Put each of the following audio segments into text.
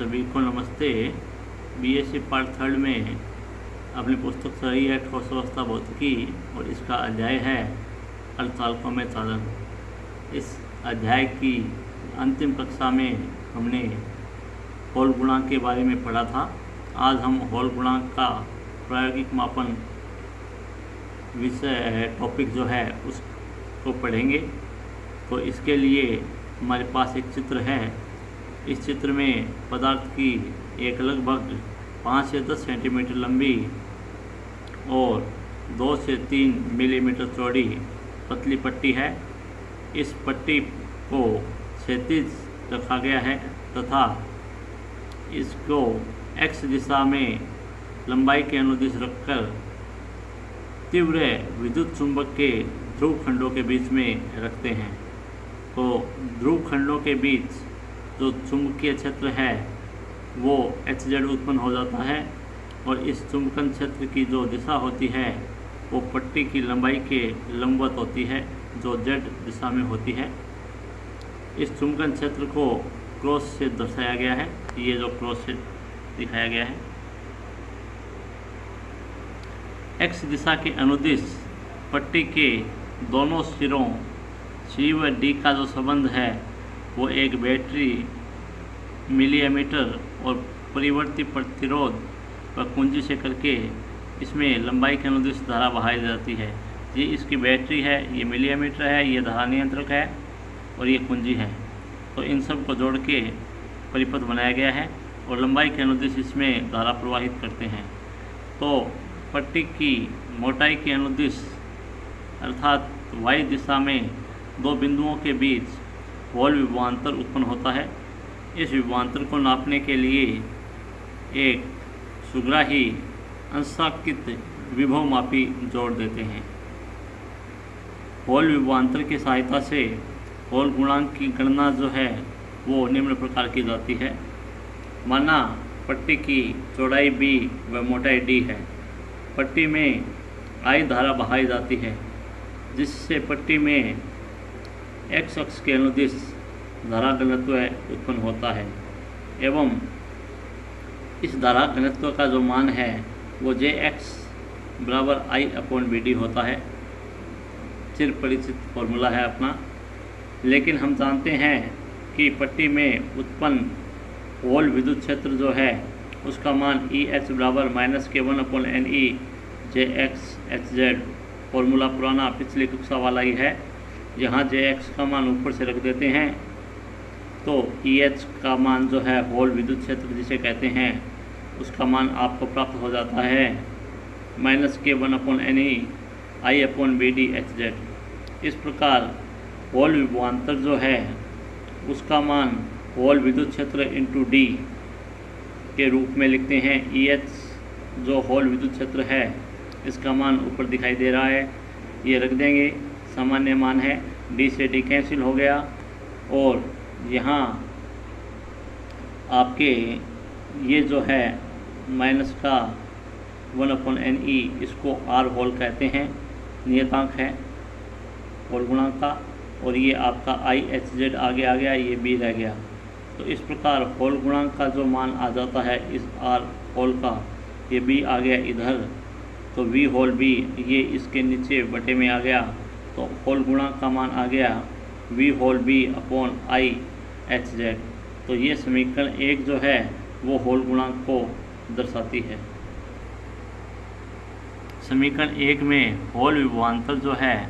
सभी को नमस्ते। बीएससी पार्ट थर्ड में अपनी पुस्तक चल रही है ठोस अवस्था भौतिकी और इसका अध्याय है अर्धचालकों में चालन। इस अध्याय की अंतिम कक्षा में हमने हॉल गुणांक के बारे में पढ़ा था। आज हम हॉल गुणांक का प्रायोगिक मापन विषय टॉपिक जो है उसको पढ़ेंगे। तो इसके लिए हमारे पास एक चित्र है। इस चित्र में पदार्थ की एक लगभग 5 से 10 सेंटीमीटर लंबी और 2 से 3 मिलीमीटर चौड़ी पतली पट्टी है। इस पट्टी को क्षैतिज रखा गया है तथा इसको x दिशा में लंबाई के अनुदिश रखकर तीव्र विद्युत चुंबक के ध्रुव खंडों के बीच में रखते हैं। तो ध्रुव खंडों के बीच जो चुंबकीय क्षेत्र है वो Hz उत्पन्न हो जाता है और इस चुंबकन क्षेत्र की जो दिशा होती है वो पट्टी की लंबाई के लंबवत होती है जो Z दिशा में होती है। इस चुंबकन क्षेत्र को क्रॉस से दर्शाया गया है। ये जो क्रॉस से दिखाया गया है, X दिशा के अनुदिश पट्टी के दोनों सिरों C व D का जो संबंध है वो एक बैटरी मिलीमीटर और परिवर्ती प्रतिरोध व कुंजी से करके इसमें लंबाई के अनुदिश धारा बहाई जाती है। ये इसकी बैटरी है, ये मिलीमीटर है, ये धारा नियंत्रक है और ये कुंजी है। तो इन सब को जोड़ के परिपथ बनाया गया है और लंबाई के अनुदिश इसमें धारा प्रवाहित करते हैं। तो पट्टी की मोटाई के अनुदिश अर्थात y दिशा में दो बिंदुओं के बीच हॉल विभवांतर उत्पन्न होता है। इस विभवांतर को नापने के लिए एक सुग्राही अंशांकित विभवमापी जोड़ देते हैं। हॉल विभवांतर की सहायता से हॉल गुणांक की गणना जो है वो निम्न प्रकार की जाती है। माना पट्टी की चौड़ाई b व मोटाई d है। पट्टी में I धारा बहाई जाती है जिससे पट्टी में x अक्ष के अनुदिश धारा घनत्व उत्पन्न होता है एवं इस धारा घनत्व का जो मान है वो Jx बराबर I/BD होता है। चिर परिचित फॉर्मूला है अपना। लेकिन हम जानते हैं कि पट्टी में उत्पन्न हॉल विद्युत क्षेत्र जो है उसका मान EH बराबर -K1/NE JXHZ। फॉर्मूला पुराना पिछली कक्षा वाला ही है। यहाँ Jx का मान ऊपर से रख देते हैं तो EH का मान जो है हॉल विद्युत क्षेत्र जिसे कहते हैं उसका मान आपको प्राप्त हो जाता है -K1/NE I/BD HZ। इस प्रकार हॉल विभवांतर जो है उसका मान हॉल विद्युत क्षेत्र इंटू D के रूप में लिखते हैं। EH जो हॉल विद्युत क्षेत्र है इसका मान ऊपर दिखाई दे रहा है, ये रख देंगे। सामान्य मान है, D से D कैंसिल हो गया और यहाँ आपके ये जो है माइनस का 1/NE इसको R होल कहते हैं, नियतांक है हॉल गुणांक का। और ये आपका IHZ आगे आ गया, ये B रह गया। तो इस प्रकार हॉल गुणांक का जो मान आ जाता है इस R होल का, ये B आ गया इधर, तो V होल B ये इसके नीचे बटे में आ गया। तो हॉल गुणांक का मान आ गया V होल B/IHZ। तो ये समीकरण 1 जो है वो हॉल गुणांक को दर्शाती है। समीकरण 1 में हॉल विभवांतर जो है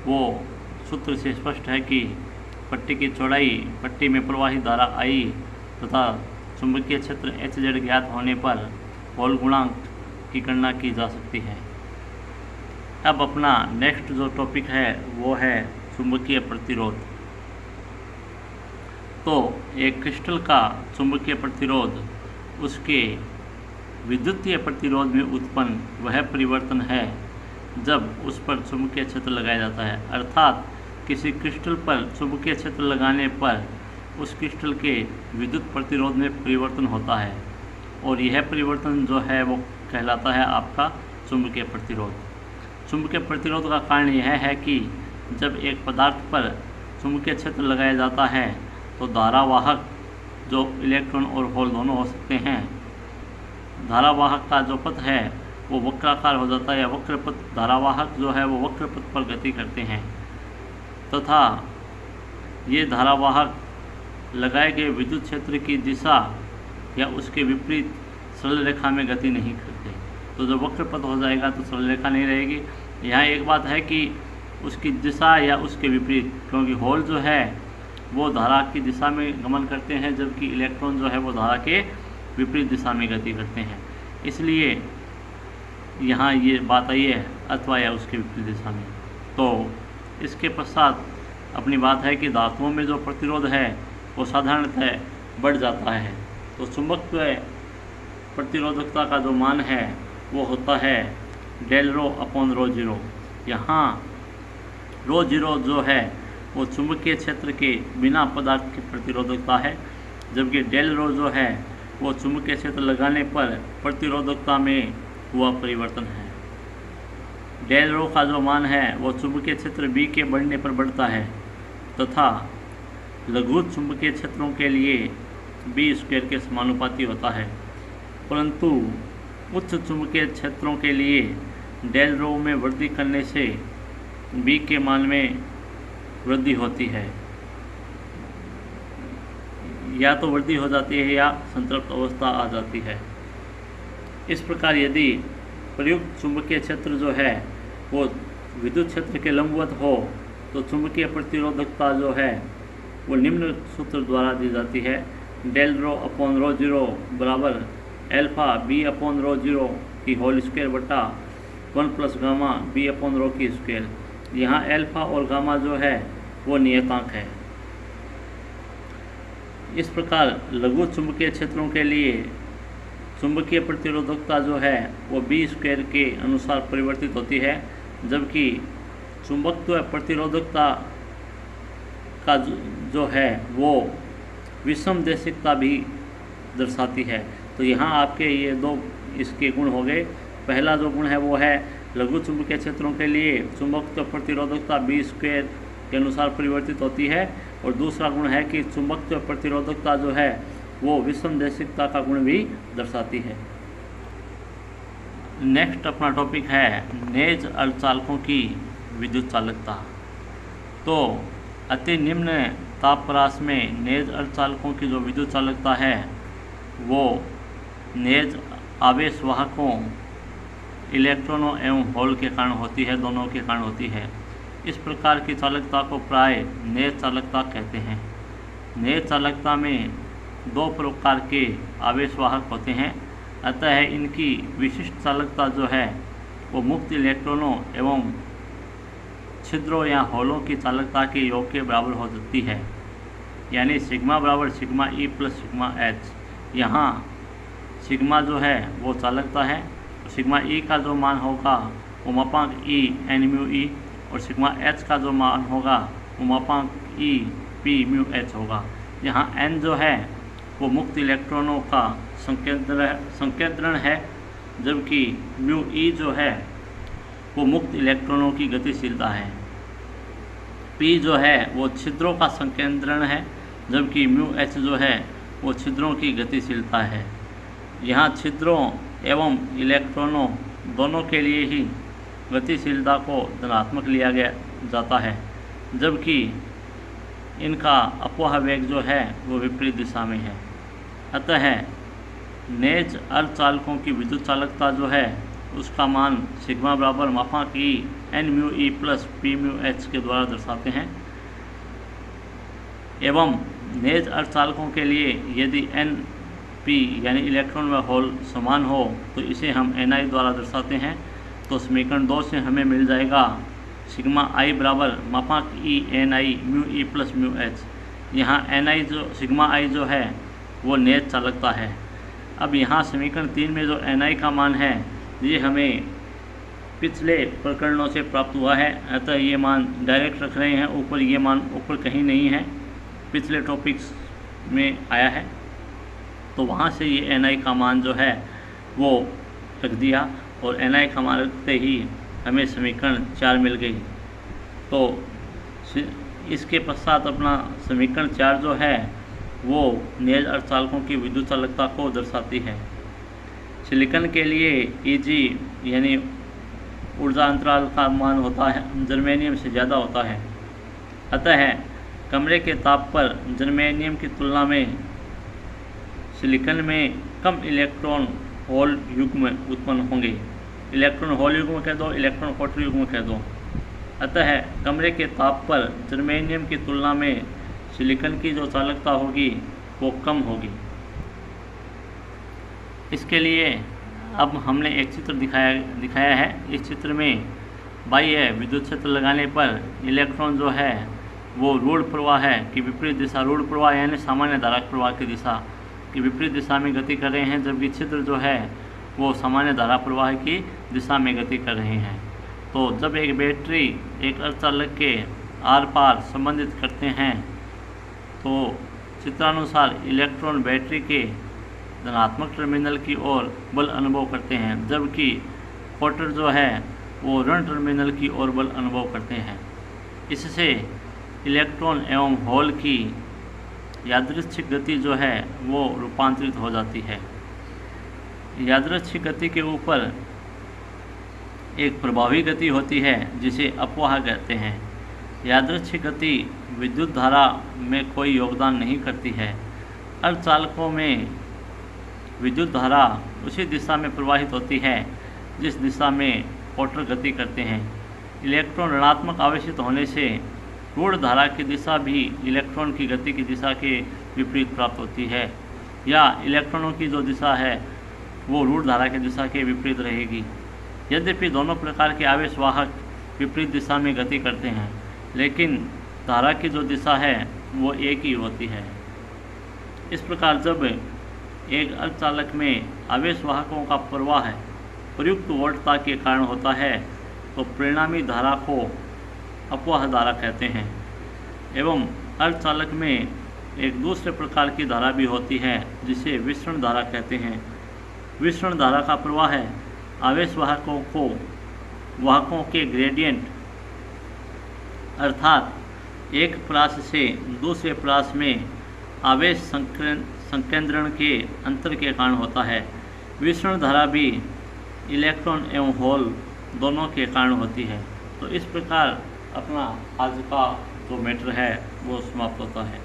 वो सूत्र से स्पष्ट है कि पट्टी की चौड़ाई, पट्टी में प्रवाहित धारा I तथा चुंबकीय क्षेत्र Hz ज्ञात होने पर हॉल गुणांक की गणना की जा सकती है। अब अपना नेक्स्ट जो टॉपिक है वो है चुंबकीय प्रतिरोध। तो एक क्रिस्टल का चुंबकीय प्रतिरोध उसके विद्युतीय प्रतिरोध में उत्पन्न वह परिवर्तन है जब उस पर चुंबकीय क्षेत्र लगाया जाता है। अर्थात किसी क्रिस्टल पर चुंबकीय क्षेत्र लगाने पर उस क्रिस्टल के विद्युत प्रतिरोध में परिवर्तन होता है और यह परिवर्तन जो है वो कहलाता है आपका चुंबकीय प्रतिरोध। चुंबकीय प्रतिरोध का कारण यह है कि जब एक पदार्थ पर चुंबकीय क्षेत्र लगाया जाता है तो धारावाहक जो इलेक्ट्रॉन और होल दोनों हो सकते हैं। धारावाहक का जो पथ है वो वक्राकार हो जाता है, या वक्र पथ धारावाहक जो है वो वक्र पथ पर गति करते हैं, तथा ये धारावाहक लगाए गए विद्युत क्षेत्र की दिशा या उसके विपरीत सरल रेखा में गति नहीं करते। तो जब वक्र पथ हो जाएगा तो सरल रेखा नहीं रहेगी। यहाँ एक बात है कि उसकी दिशा या उसके विपरीत, क्योंकि होल जो है वो धारा की दिशा में गमन करते हैं, जबकि इलेक्ट्रॉन जो है वो धारा के विपरीत दिशा में गति करते हैं। इसलिए यहाँ ये बात आई है, अथवा या उसके विपरीत दिशा में। तो इसके पश्चात अपनी बात है कि धातुओं में जो प्रतिरोध है वो साधारणतः बढ़ जाता है। तो चुंबकत्व प्रतिरोधकता का जो मान है वो होता है del rho upon rho zero. यहाँ रो जीरो जो है वो चुंबकीय क्षेत्र के बिना पदार्थ की प्रतिरोधकता है, जबकि डेल रो जो है वो चुंबकीय क्षेत्र लगाने पर प्रतिरोधकता में हुआ परिवर्तन है। डेल रो का जो मान है वो चुंबकीय क्षेत्र बी के बढ़ने पर बढ़ता है, तथा लघु चुंबकीय क्षेत्रों के लिए बी स्क्वायर के समानुपाती होता है, परंतु उच्च चुंबकीय क्षेत्रों के लिए डेल रो में वृद्धि करने से बी के मान में वृद्धि होती है, या तो वृद्धि हो जाती है या संतृप्त अवस्था आ जाती है। इस प्रकार यदि प्रयुक्त चुंबकीय क्षेत्र जो है वो विद्युत क्षेत्र के लंबवत हो तो चुंबकीय प्रतिरोधकता जो है वो निम्न सूत्र द्वारा दी जाती है, del rho upon rho zero बराबर alpha B upon rho zero की होल स्क्वायर बटा 1 plus gamma B upon rho की स्क्वायर। यहाँ एल्फा और गामा जो है वो नियतांक है। इस प्रकार लघु चुंबकीय क्षेत्रों के लिए चुंबकीय प्रतिरोधकता जो है वो बी स्क्वायर के अनुसार परिवर्तित होती है, जबकि चुंबकत्व प्रतिरोधकता का जो है वो विषम देशिकता भी दर्शाती है। तो यहाँ आपके ये दो इसके गुण हो गए। पहला जो गुण है वो है लघु चुंबकीय क्षेत्रों के लिए चुंबकत्व प्रतिरोधकता बी स्क्वायर के अनुसार परिवर्तित होती है, और दूसरा गुण है कि चुंबकत्व प्रतिरोधकता जो है वो विषम देशिकता का गुण भी दर्शाती है। नेक्स्ट अपना टॉपिक है नेज अर्धचालकों की विद्युत चालकता। तो अति निम्न तापप्रकाश में नेज अर्धचालकों की जो विद्युत चालकता है वो नेज आवेश वाहकों इलेक्ट्रॉनों एवं होल के कारण होती है, दोनों के कारण होती है। इस प्रकार की चालकता को प्राय नेज चालकता कहते हैं। नेज चालकता में दो प्रकार के आवेश वाहक होते हैं, अतः इनकी विशिष्ट चालकता जो है वो मुक्त इलेक्ट्रॉनों एवं छिद्रों या होलों की चालकता के योग के बराबर हो जाती है, यानी सिग्मा बराबर sigma E plus sigma H. यहाँ सिग्मा जो है वो चालकता है, सिग्मा ई का जो मान होगा वो मापांक ई एन म्यू ई, और सिग्मा एच का जो मान होगा वो मापांक ई पी म्यू एच होगा। यहाँ एन जो है वो मुक्त इलेक्ट्रॉनों का संकेंद्रण है, जबकि म्यू ई जो है वो मुक्त इलेक्ट्रॉनों की गतिशीलता है। पी जो है वो छिद्रों का संकेंद्रण है, जबकि म्यू एच जो है वो छिद्रों की गतिशीलता है। यहाँ छिद्रों एवं इलेक्ट्रॉनों दोनों के लिए ही गतिशीलता को धनात्मक लिया गया जाता है, जबकि इनका अपवाह वेग जो है वो विपरीत दिशा में है। अतः नेज अर्धचालकों की विद्युत चालकता जो है उसका मान सिग्मा बराबर मापांक ई एन म्यू ई प्लस पी म्यू एच के द्वारा दर्शाते हैं। एवं नेज अर्धचालकों के लिए यदि एन पी यानी इलेक्ट्रॉन व होल समान हो तो इसे हम एन आई द्वारा दर्शाते हैं। तो समीकरण 2 से हमें मिल जाएगा सिग्मा आई बराबर मापांक ई N I mu E plus mu H. यहाँ एन आई जो सिग्मा आई जो है वो नेज चालकता है। अब यहाँ समीकरण 3 में जो एन आई का मान है ये हमें पिछले प्रकरणों से प्राप्त हुआ है, अतः ये मान डायरेक्ट रख रहे हैं। ऊपर ये मान ऊपर कहीं नहीं है, पिछले टॉपिक्स में आया है, तो वहाँ से ये एन आई का मान जो है वो रख दिया, और एन आई का मान रखते ही हमें समीकरण 4 मिल गई। तो इसके पश्चात अपना समीकरण 4 जो है वो नेज अर्धचालकों की विद्युत चालकता को दर्शाती है। सिलिकॉन के लिए Eg यानी ऊर्जा अंतराल का मान होता है जर्मेनियम से ज़्यादा होता है। अतः कमरे के ताप पर जर्मेनियम की तुलना में सिलिकॉन में कम इलेक्ट्रॉन होल युग्म उत्पन्न होंगे। इलेक्ट्रॉन होल युग्म कह दो, इलेक्ट्रॉन क्वार्टर युग्म कह दो। अतः कमरे के ताप पर जर्मेनियम की तुलना में सिलिकॉन की जो चालकता होगी वो कम होगी। इसके लिए अब हमने एक चित्र दिखाया है। इस चित्र में बाह्य विद्युत क्षेत्र लगाने पर इलेक्ट्रॉन जो है वो ऋण प्रवाह है कि विपरीत दिशा, ऋण प्रवाह यानी सामान्य धारा प्रवाह की दिशा की विपरीत दिशा में गति कर रहे हैं, जबकि छिद्र जो है वो सामान्य धारा प्रवाह की दिशा में गति कर रहे हैं। तो जब एक बैटरी एक अर्धचालक के आर पार संबंधित करते हैं तो चित्रानुसार इलेक्ट्रॉन बैटरी के धनात्मक टर्मिनल की ओर बल अनुभव करते हैं, जबकि क्वार्टर जो है वो ऋण टर्मिनल की ओर बल अनुभव करते हैं। इससे इलेक्ट्रॉन एवं होल की यादृच्छिक गति जो है वो रूपांतरित हो जाती है। यादृच्छिक गति के ऊपर एक प्रभावी गति होती है जिसे अपवाह कहते हैं। यादृच्छिक गति विद्युत धारा में कोई योगदान नहीं करती है। अर्धचालकों में विद्युत धारा उसी दिशा में प्रवाहित होती है जिस दिशा में क्वार्टर गति करते हैं। इलेक्ट्रॉन ऋणात्मक आवेशित होने से ऋण धारा की दिशा भी इलेक्ट्रॉन की गति की दिशा के विपरीत प्राप्त होती है, या इलेक्ट्रॉनों की जो दिशा है वो ऋण धारा की दिशा के विपरीत रहेगी। यद्यपि दोनों प्रकार के आवेश वाहक विपरीत दिशा में गति करते हैं, लेकिन धारा की जो दिशा है वो एक ही होती है। इस प्रकार जब एक अर्धचालक में आवेश वाहकों का प्रवाह प्रयुक्त वोल्टता के कारण होता है तो परिणामी धारा को अपवाह धारा कहते हैं। एवं अर्धचालक में एक दूसरे प्रकार की धारा भी होती है जिसे विसरण धारा कहते हैं। विसरण धारा का प्रवाह है आवेश वाहकों के ग्रेडियंट अर्थात एक परास से दूसरे परास में आवेश संकेंद्रण के अंतर के कारण होता है। विसरण धारा भी इलेक्ट्रॉन एवं होल दोनों के कारण होती है। तो इस प्रकार अपना आज का जो मैटर है वो समाप्त होता है।